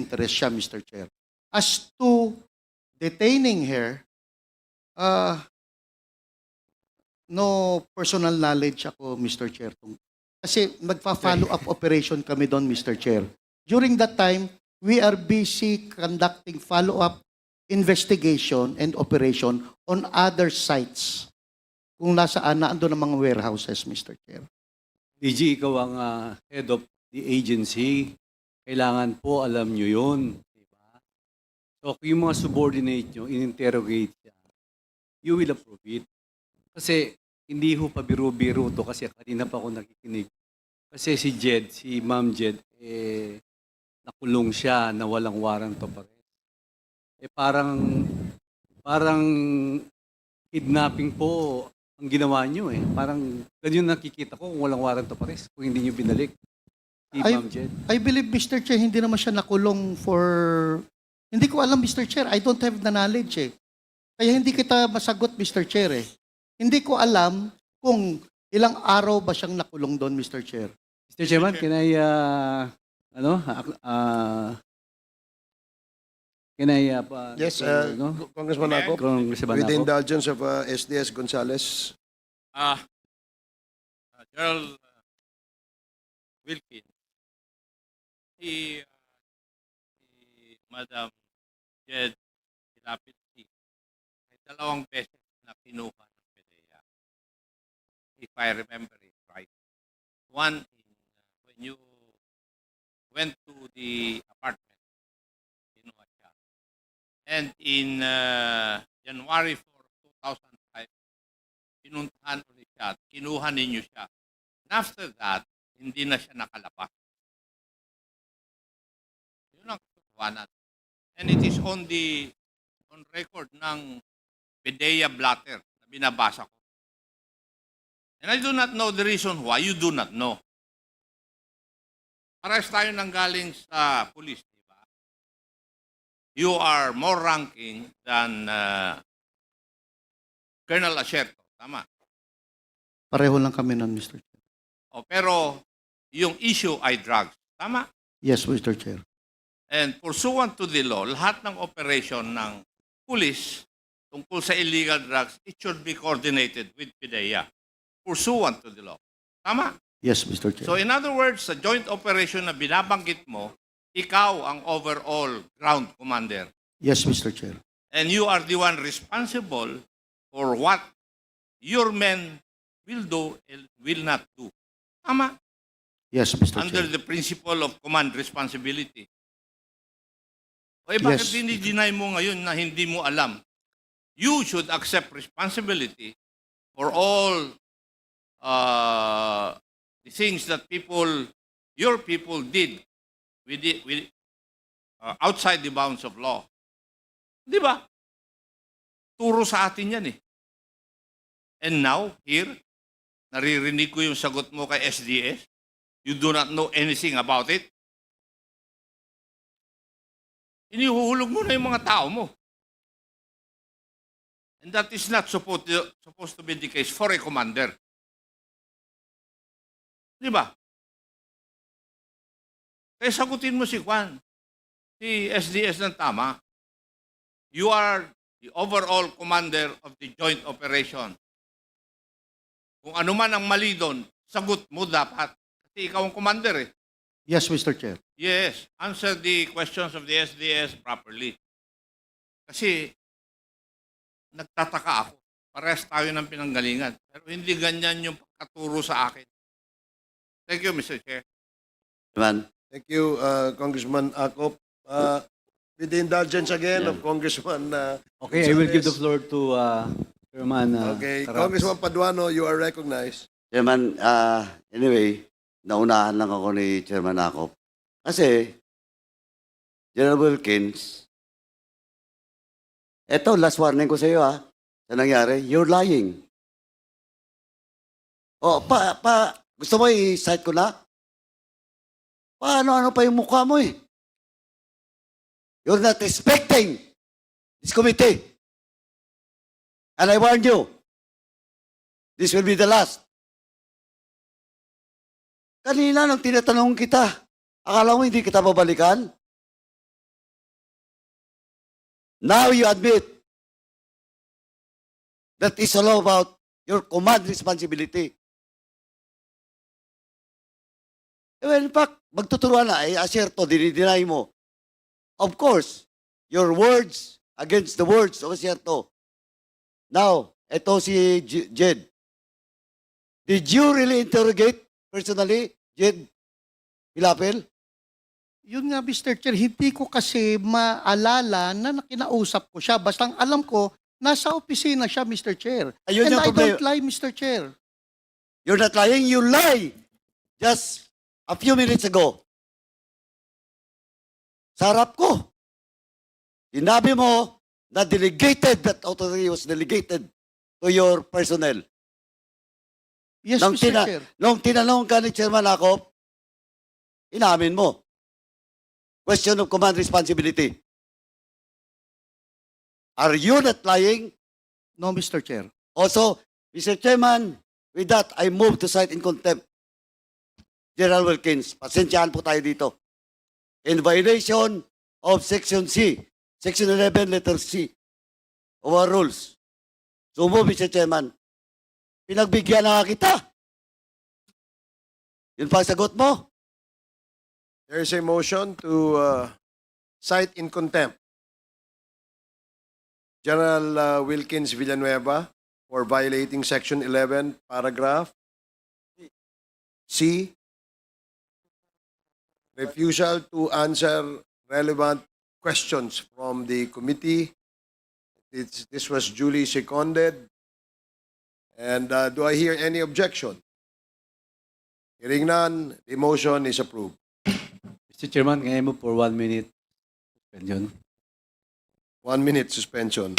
interest siya, Mr. Chair. As to detaining her, no personal knowledge ako, Mr. Chair. Kasi magpa-follow up operation kami doon, Mr. Chair. During that time, we are busy conducting follow-up investigation and operation on other sites. Kung nasaan na ando ng mga warehouses, Mr. Chair. DG, ikaw ang head of the agency. Kailangan po alam nyo yun. Diba? So, kung yung mga subordinate nyo, in-interrogate siya, you will approve it. Kasi, hindi ho pa biro-biro to kasi kanina pa ako nakikinig. Kasi si Jed, si Ma'am Jed, nakulong siya na walang warrant of arrest. Parang kidnapping po ang ginawa nyo eh. Parang ganyan nakikita ko kung walang warrant of arrest kung hindi nyo binalik si Ma'am Jed. I believe, Mr. Chair, hindi naman siya nakulong for... Hindi ko alam, Mr. Chair. I don't have the knowledge eh. Kaya hindi kita masagot, Mr. Chair eh. Hindi ko alam kung ilang araw ba siyang nakulong doon, Mr. Chair. Mr. Chairman, can I, Yes, no? Congressman Acop, Congressman with the Acop. indulgence of SDS Gonzales. Gerald Wilkins, si Madam Jed Silapit ay dalawang beses na kinuha ng PDEA. If I remember it right. One, when you went to the apartment, kinuha siya. And in January 4, 2005, pinuntahan ulit siya at kinuha ninyo siya. And after that, hindi na siya nakalabas. Yun ang katotohanan. And it is on record ng PDEA blatter na binabasa ko. And I do not know the reason why. You do not know. Parehas tayo nanggaling sa police, di ba? You are more ranking than Colonel Acerto. Tama. Pareho lang kami nun, Mr. Chair. Pero yung issue ay drugs. Tama? Yes, Mr. Chair. And pursuant to the law, lahat ng operation ng police tungkol sa illegal drugs, it should be coordinated with PDEA. Pursuant to the law. Tama? Yes, Mr. Chair. So in other words, sa joint operation na binabanggit mo, ikaw ang overall ground commander. Yes, Mr. Chair. And you are the one responsible for what your men will do and will not do. Tama? Yes, Mr. Under Chair. the principle of command responsibility. O bakit Yes. dinideny mo ngayon na hindi mo alam? You should accept responsibility for all the things that your people did outside the bounds of law. Di ba? Turo sa atin yan eh. And now, here, naririnig ko yung sagot mo kay SDS. You do not know anything about it. Inihuhulog mo na yung mga tao mo. And that is not supposed to be the case for a commander. Di ba? Kaya sagutin mo si Juan, si SDS ng tama. You are the overall commander of the joint operation. Kung ano man ang mali doon, sagot mo dapat. Kasi ikaw ang commander eh. Yes, Mr. Chair. Yes, answer the questions of the SDS properly. Kasi nagtataka ako. Parehas tayo ng pinanggalingan. Pero hindi ganyan yung pagkaturo sa akin. Thank you, Mr. Chair. Thank you, Congressman Acop. With the indulgence again of Congressman Okay, I will give the Gonzales. floor to Chairman Okay, Caraps. Congressman Paduano, you are recognized. Chairman, anyway, naunahan lang ako ni Chairman Acop. Kasi, General Wilkins, eto, last warning ko sa iyo sa nangyari, you're lying. Gusto mo i-cite ko na? Paano-ano pa yung mukha mo eh? You're not respecting this committee. And I warn you, this will be the last. Kanina nang tinatanong kita, akala mo hindi kita babalikan? Now you admit that is all about your command responsibility. Well, in fact, magtuturuan na, Asierto, dinideny mo. Of course, your words against the words of Asierto. Now, eto si Jed. Did you really interrogate personally, Jed Pilapil? Yun nga, Mr. Chair, hindi ko kasi maalala na nakinausap ko siya. Basta ang alam ko, nasa opisina siya, Mr. Chair. Ayun And yung I problema. don't lie, Mr. Chair. You're not lying, you lie. Just a few minutes ago. Sa harap ko. Sinabi mo na delegated, that authority was delegated to your personnel. Yes, Nung Mr. Chair. Nung tinanong ka ni Chairman Acop, inamin mo. Question of command responsibility. Are you not lying? No, Mr. Chair. Also, Mr. Chairman, with that, I move to cite in contempt General Wilkins. Pasensyahan po tayo dito. In violation of Section C, Section 11, letter C, of our rules. So move, Mr. Chairman. Pinagbigyan na nga kita. Yun pa ang sagot mo? There is a motion to cite in contempt General Wilkins Villanueva for violating Section 11, paragraph C, refusal to answer relevant questions from the committee. This was duly seconded. And do I hear any objection? Hearing none, the motion is approved. Mr. Chairman, can I move for 1 minute suspension? 1 minute suspension.